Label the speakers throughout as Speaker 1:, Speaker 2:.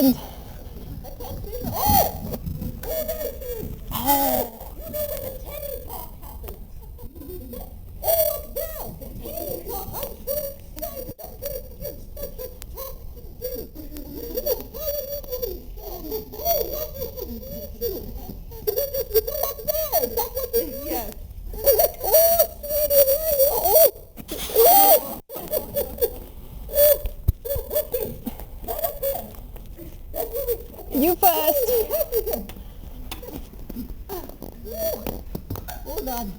Speaker 1: happened?
Speaker 2: Oh.
Speaker 1: You first.
Speaker 2: Hold on.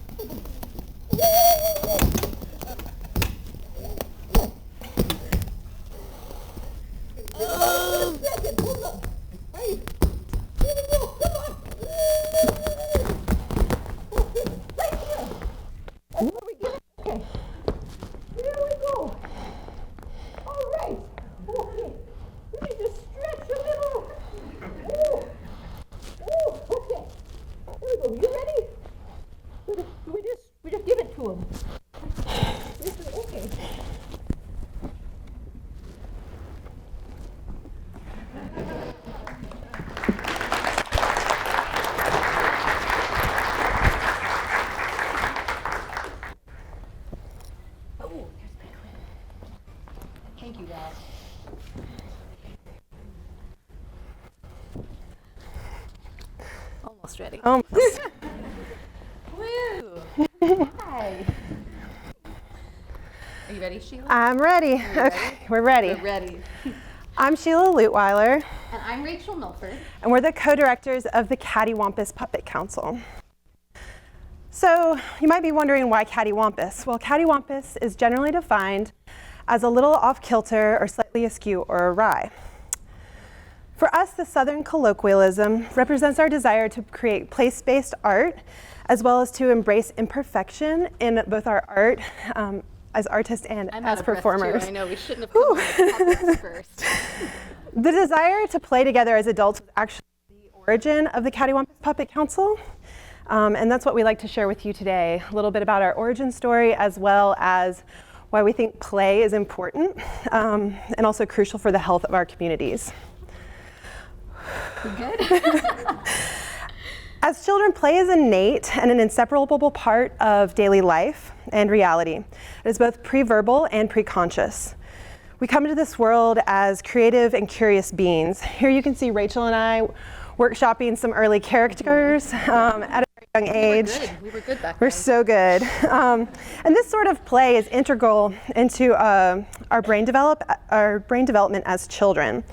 Speaker 3: Thank you, guys. Almost ready.
Speaker 1: Almost.
Speaker 3: Woo! Hi. Are you ready, Sheila?
Speaker 1: I'm ready. Okay, we're ready.
Speaker 3: We're ready.
Speaker 1: I'm Sheila Leutwiler,
Speaker 3: And I'm Rachel Milford.
Speaker 1: and we're the co-directors of the Cattywampus Puppet Council. So you might be wondering why Cattywampus? Well, Cattywampus is generally defined as a little off-kilter or slightly askew or awry. For us, the Southern colloquialism represents our desire to create place-based art, as well as to embrace imperfection in both our art as artists and
Speaker 3: I'm
Speaker 1: as
Speaker 3: out of breath,
Speaker 1: performers.
Speaker 3: too. I know we shouldn't have come on the puppets first.
Speaker 1: The desire to play together as adults was actually the origin of the Cattywampus Puppet Council. And that's what we'd like to share with you today, a little bit about our origin story, as well as why we think play is important and also crucial for the health of our communities.
Speaker 3: We good?
Speaker 1: As children, play is innate and an inseparable part of daily life and reality. It is both pre-verbal and pre-conscious. We come into this world as creative and curious beings. Here you can see Rachel and I workshopping some early characters at a very young age.
Speaker 3: We were good back then.
Speaker 1: We're so good. And this sort of play is integral into our brain development as children.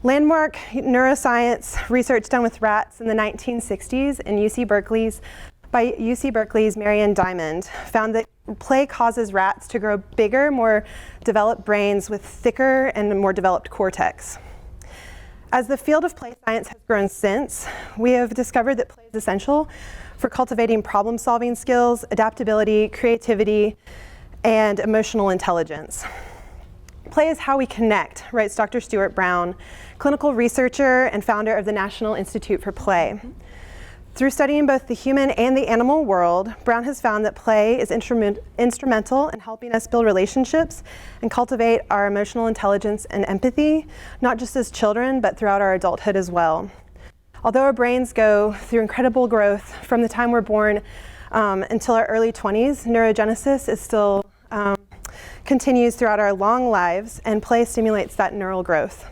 Speaker 1: Landmark neuroscience research done with rats in the 1960s by UC Berkeley's Marianne Diamond found that play causes rats to grow bigger, more developed brains with thicker and more developed cortex. As the field of play science has grown since, we have discovered that play is essential for cultivating problem-solving skills, adaptability, creativity, and emotional intelligence. Play is how we connect, writes Dr. Stuart Brown, clinical researcher and founder of the National Institute for Play. Through studying both the human and the animal world, Brown has found that play is instrumental in helping us build relationships and cultivate our emotional intelligence and empathy, not just as children, but throughout our adulthood as well. Although our brains go through incredible growth from the time we're born until our early 20s, neurogenesis is still continues throughout our long lives, and play stimulates that neural growth.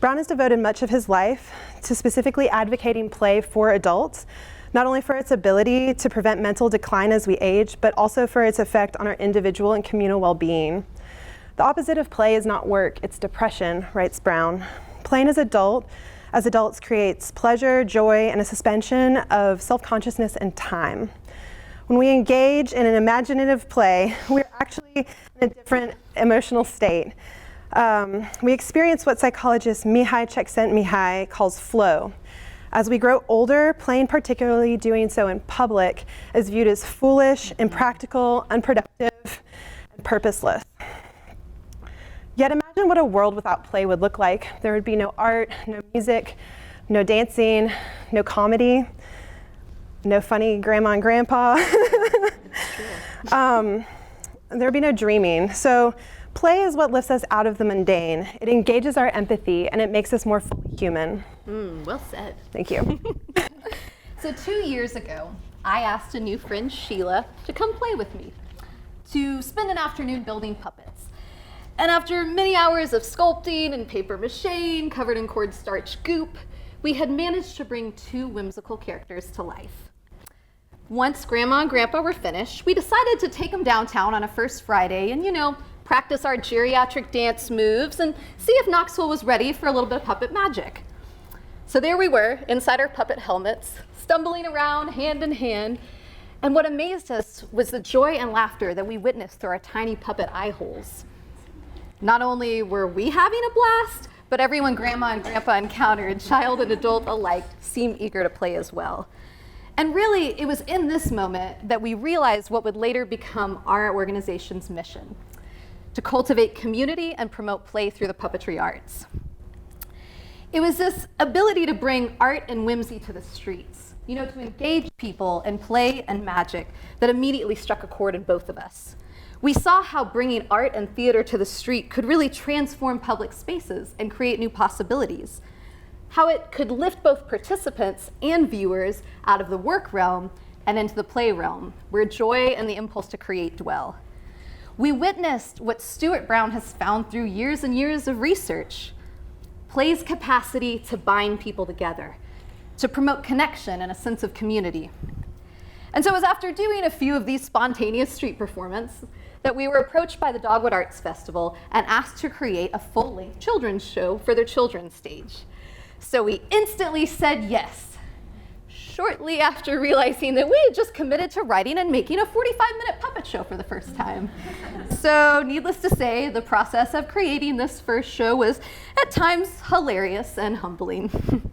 Speaker 1: Brown has devoted much of his life to specifically advocating play for adults, not only for its ability to prevent mental decline as we age, but also for its effect on our individual and communal well-being. The opposite of play is not work, it's depression, writes Brown. Playing as adults creates pleasure, joy, and a suspension of self-consciousness and time. When we engage in an imaginative play, we're actually in a different emotional state. We experience what psychologist Mihai Csikszentmihalyi calls flow. As we grow older, playing, particularly doing so in public, is viewed as foolish, impractical, unproductive, and purposeless. Yet imagine what a world without play would look like. There would be no art, no music, no dancing, no comedy, no funny grandma and grandpa. There would be no dreaming. So Play is what lifts us out of the mundane. It engages our empathy, and it makes us more fully human.
Speaker 3: Well said.
Speaker 1: Thank you.
Speaker 3: So 2 years ago, I asked a new friend, Sheila, to come play with me, to spend an afternoon building puppets. And after many hours of sculpting and paper mache covered in cornstarch goop, we had managed to bring 2 whimsical characters to life. Once Grandma and Grandpa were finished, we decided to take them downtown on a first Friday and, practice our geriatric dance moves and see if Knoxville was ready for a little bit of puppet magic. So there we were, inside our puppet helmets, stumbling around hand in hand, and what amazed us was the joy and laughter that we witnessed through our tiny puppet eye holes. Not only were we having a blast, but everyone Grandma and Grandpa encountered, child and adult alike, seemed eager to play as well. And really, it was in this moment that we realized what would later become our organization's mission: to cultivate community and promote play through the puppetry arts. It was this ability to bring art and whimsy to the streets, to engage people in play and magic, that immediately struck a chord in both of us. We saw how bringing art and theater to the street could really transform public spaces and create new possibilities. How it could lift both participants and viewers out of the work realm and into the play realm, where joy and the impulse to create dwell. We witnessed what Stuart Brown has found through years and years of research: play's capacity to bind people together, to promote connection and a sense of community. And so it was after doing a few of these spontaneous street performances that we were approached by the Dogwood Arts Festival and asked to create a full-length children's show for their children's stage. So we instantly said yes, shortly after realizing that we had just committed to writing and making a 45-minute puppet show for the first time. So needless to say, the process of creating this first show was at times hilarious and humbling.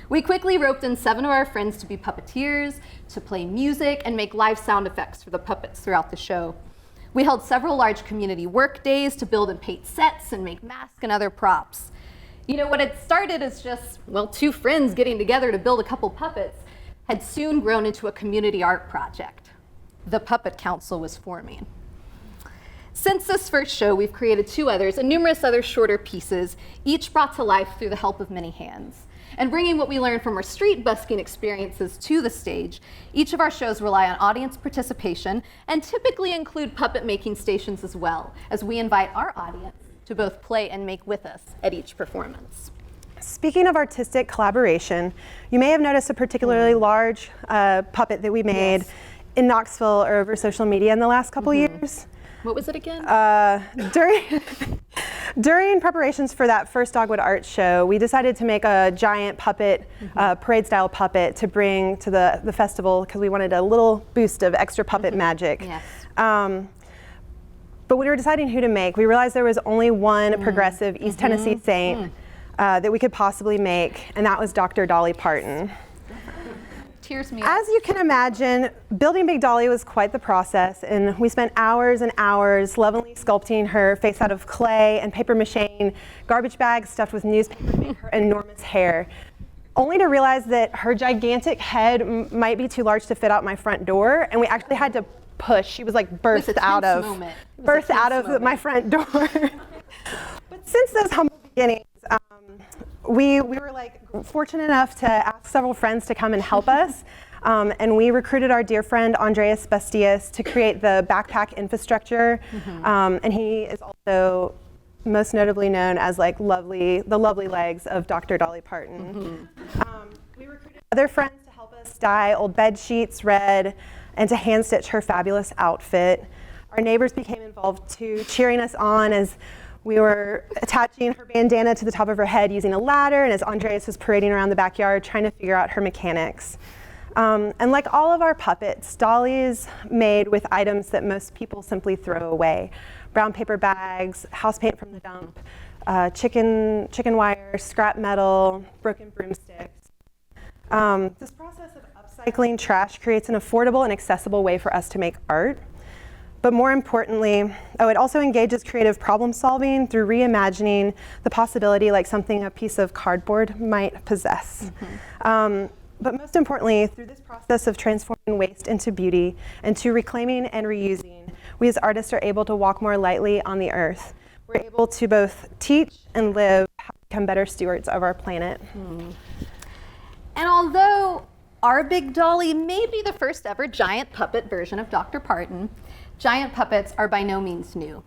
Speaker 3: We quickly roped in 7 of our friends to be puppeteers, to play music, and make live sound effects for the puppets throughout the show. We held several large community work days to build and paint sets and make masks and other props. What had started as just, 2 friends getting together to build a couple puppets had soon grown into a community art project. The Puppet Council was forming. Since this first show, we've created 2 others and numerous other shorter pieces, each brought to life through the help of many hands. And bringing what we learned from our street busking experiences to the stage, each of our shows rely on audience participation and typically include puppet making stations as well, as we invite our audience to both play and make with us at each performance.
Speaker 1: Speaking of artistic collaboration, you may have noticed a particularly large puppet that we made in Knoxville or over social media in the last couple years.
Speaker 3: What was it again?
Speaker 1: During preparations for that first Dogwood Art Show, we decided to make a giant puppet, parade-style puppet to bring to the festival because we wanted a little boost of extra puppet magic.
Speaker 3: Yes.
Speaker 1: But when we were deciding who to make, we realized there was only one progressive East Tennessee saint that we could possibly make, and that was Dr. Dolly Parton.
Speaker 3: Tears me up.
Speaker 1: As you can imagine, building Big Dolly was quite the process, and we spent hours and hours lovingly sculpting her face out of clay and paper mache, garbage bags stuffed with newspaper to make her enormous hair, only to realize that her gigantic head might be too large to fit out my front door, and we actually had to push. She was like birthed out of my front door. But since those humble beginnings, we were fortunate enough to ask several friends to come and help us, and we recruited our dear friend Andreas Bastias to create the backpack infrastructure, and he is also most notably known as the lovely legs of Dr. Dolly Parton. We recruited other friends to help us dye old bed sheets red and to hand stitch her fabulous outfit. Our neighbors became involved too, cheering us on as we were attaching her bandana to the top of her head using a ladder, and as Andreas was parading around the backyard trying to figure out her mechanics. And like all of our puppets, Dolly is made with items that most people simply throw away. Brown paper bags, house paint from the dump, chicken wire, scrap metal, broken broomsticks. This process of upcycling trash creates an affordable and accessible way for us to make art. But more importantly, it also engages creative problem solving through reimagining the possibility like something a piece of cardboard might possess. But most importantly, through this process of transforming waste into beauty and to reclaiming and reusing, we as artists are able to walk more lightly on the earth. We're able to both teach and live how to become better stewards of our planet.
Speaker 3: And although our big dolly may be the first ever giant puppet version of Dr. Parton, giant puppets are by no means new.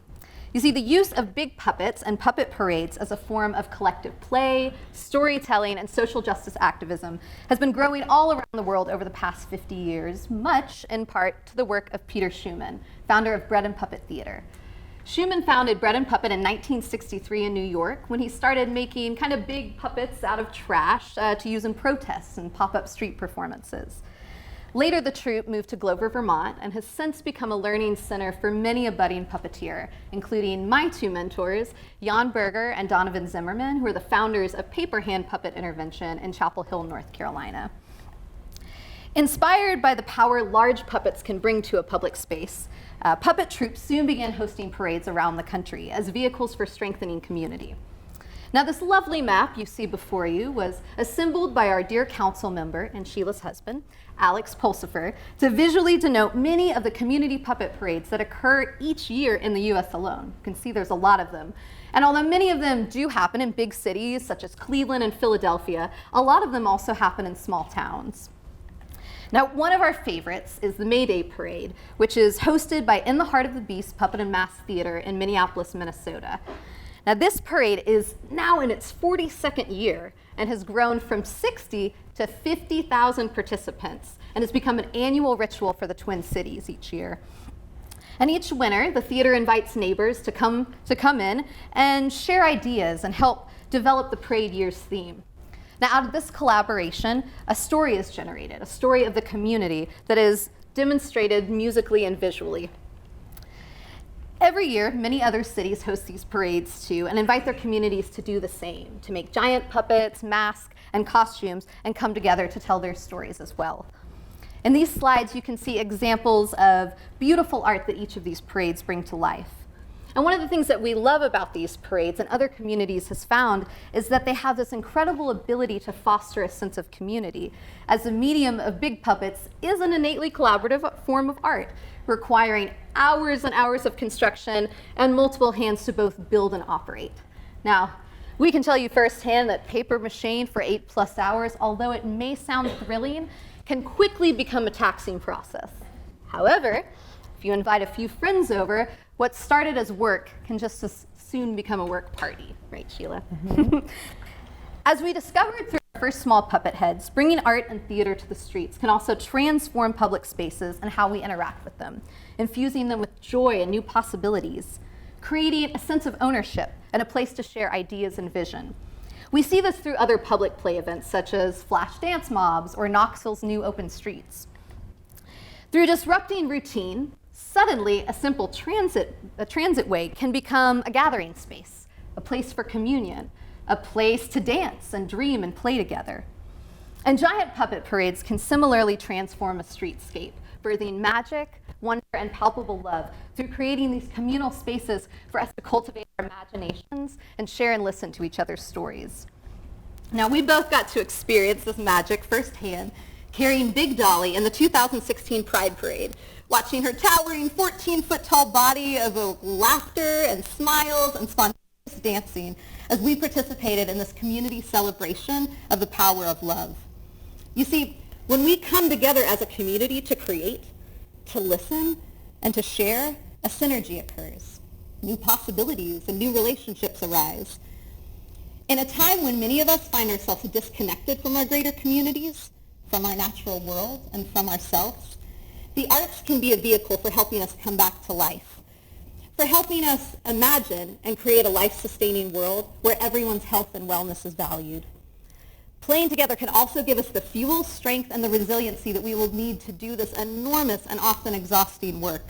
Speaker 3: You see, the use of big puppets and puppet parades as a form of collective play, storytelling, and social justice activism has been growing all around the world over the past 50 years, much in part to the work of Peter Schumann, founder of Bread and Puppet Theater. Schumann founded Bread and Puppet in 1963 in New York when he started making kind of big puppets out of trash to use in protests and pop-up street performances. Later, the troupe moved to Glover, Vermont, and has since become a learning center for many a budding puppeteer, including my two mentors, Jan Berger and Donovan Zimmerman, who are the founders of Paper Hand Puppet Intervention in Chapel Hill, North Carolina. Inspired by the power large puppets can bring to a public space, puppet troupes soon began hosting parades around the country as vehicles for strengthening community. Now, this lovely map you see before you was assembled by our dear council member and Sheila's husband, Alex Pulsifer, to visually denote many of the community puppet parades that occur each year in the US alone. You can see there's a lot of them. And although many of them do happen in big cities such as Cleveland and Philadelphia, a lot of them also happen in small towns. Now, one of our favorites is the May Day Parade, which is hosted by In the Heart of the Beast Puppet and Mask Theater in Minneapolis, Minnesota. Now, this parade is now in its 42nd year and has grown from 60 to 50,000 participants and has become an annual ritual for the Twin Cities each year. And each winter, the theater invites neighbors to come in and share ideas and help develop the parade year's theme. Now, out of this collaboration, a story is generated, a story of the community that is demonstrated musically and visually. Every year, many other cities host these parades too and invite their communities to do the same, to make giant puppets, masks, and costumes and come together to tell their stories as well. In these slides, you can see examples of beautiful art that each of these parades bring to life. And one of the things that we love about these parades and other communities has found is that they have this incredible ability to foster a sense of community, as the medium of big puppets is an innately collaborative form of art, requiring hours and hours of construction and multiple hands to both build and operate. Now, we can tell you firsthand that paper mache for 8+ hours, although it may sound thrilling, can quickly become a taxing process. However, if you invite a few friends over, what started as work can just as soon become a work party, right, Sheila? Mm-hmm. As we discovered through our first small puppet heads, bringing art and theater to the streets can also transform public spaces and how we interact with them, infusing them with joy and new possibilities, creating a sense of ownership and a place to share ideas and vision. We see this through other public play events such as flash dance mobs or Knoxville's new open streets. Through disrupting routine, suddenly a simple transit way can become a gathering space, a place for communion, a place to dance and dream and play together. And giant puppet parades can similarly transform a streetscape, birthing magic, wonder, and palpable love through creating these communal spaces for us to cultivate our imaginations and share and listen to each other's stories. Now, we both got to experience this magic firsthand, carrying Big Dolly in the 2016 Pride Parade, watching her towering 14-foot-tall body evoke laughter and smiles and spontaneous dancing as we participated in this community celebration of the power of love. You see, when we come together as a community to create, to listen, and to share, a synergy occurs. New possibilities and new relationships arise. In a time when many of us find ourselves disconnected from our greater communities, from our natural world, and from ourselves, the arts can be a vehicle for helping us come back to life, for helping us imagine and create a life-sustaining world where everyone's health and wellness is valued. Playing together can also give us the fuel, strength, and the resiliency that we will need to do this enormous and often exhausting work.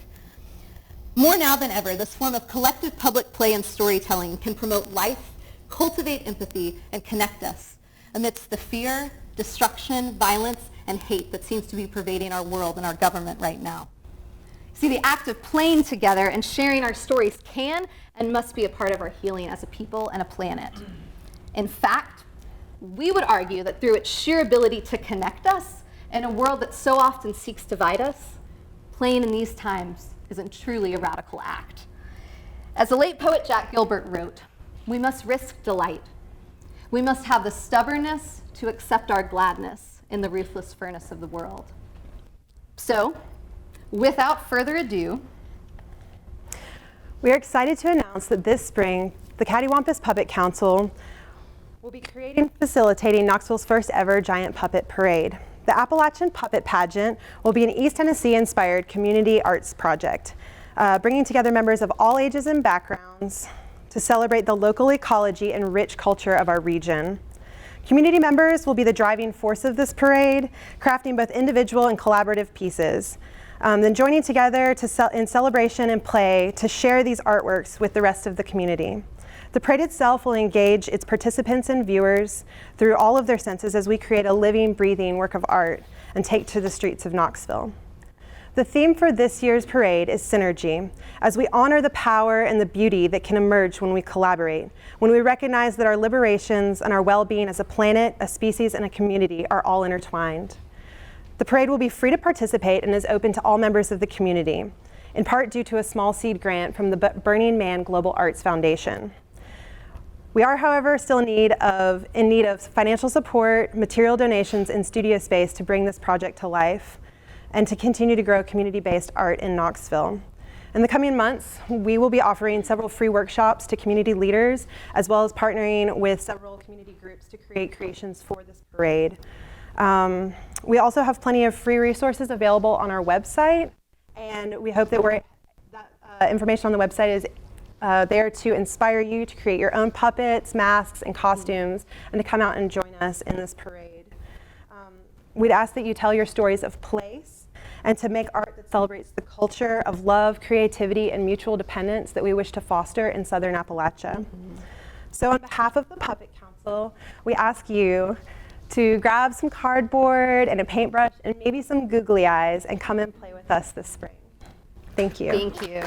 Speaker 3: More now than ever, this form of collective public play and storytelling can promote life, cultivate empathy, and connect us amidst the fear, destruction, violence, and hate that seems to be pervading our world and our government right now. See, the act of playing together and sharing our stories can and must be a part of our healing as a people and a planet. In fact, we would argue that through its sheer ability to connect us in a world that so often seeks to divide us, playing in these times isn't truly a radical act. As the late poet Jack Gilbert wrote, we must risk delight. We must have the stubbornness to accept our gladness in the ruthless furnace of the world. So, without further ado,
Speaker 1: we are excited to announce that this spring, the Cattywampus Puppet Council will be creating and facilitating Knoxville's first ever giant puppet parade. The Appalachian Puppet Pageant will be an East Tennessee-inspired community arts project, bringing together members of all ages and backgrounds to celebrate the local ecology and rich culture of our region. Community members will be the driving force of this parade, crafting both individual and collaborative pieces, then joining together in celebration and play to share these artworks with the rest of the community. The parade itself will engage its participants and viewers through all of their senses as we create a living, breathing work of art and take to the streets of Knoxville. The theme for this year's parade is synergy, as we honor the power and the beauty that can emerge when we collaborate, when we recognize that our liberations and our well-being as a planet, a species, and a community are all intertwined. The parade will be free to participate and is open to all members of the community, in part due to a small seed grant from the Burning Man Global Arts Foundation. We are, however, still in need of financial support, material donations, and studio space to bring this project to life and to continue to grow community-based art in Knoxville. In the coming months, we will be offering several free workshops to community leaders, as well as partnering with several community groups to create creations for this parade. We also have plenty of free resources available on our website, and we hope that information on the website is there to inspire you to create your own puppets, masks, and costumes, and to come out and join us in this parade. We'd ask that you tell your stories of place and to make art that celebrates the culture of love, creativity, and mutual dependence that we wish to foster in Southern Appalachia. So on behalf of the Puppet Council, we ask you to grab some cardboard and a paintbrush and maybe some googly eyes and come and play with us this spring. Thank you.
Speaker 3: Thank you.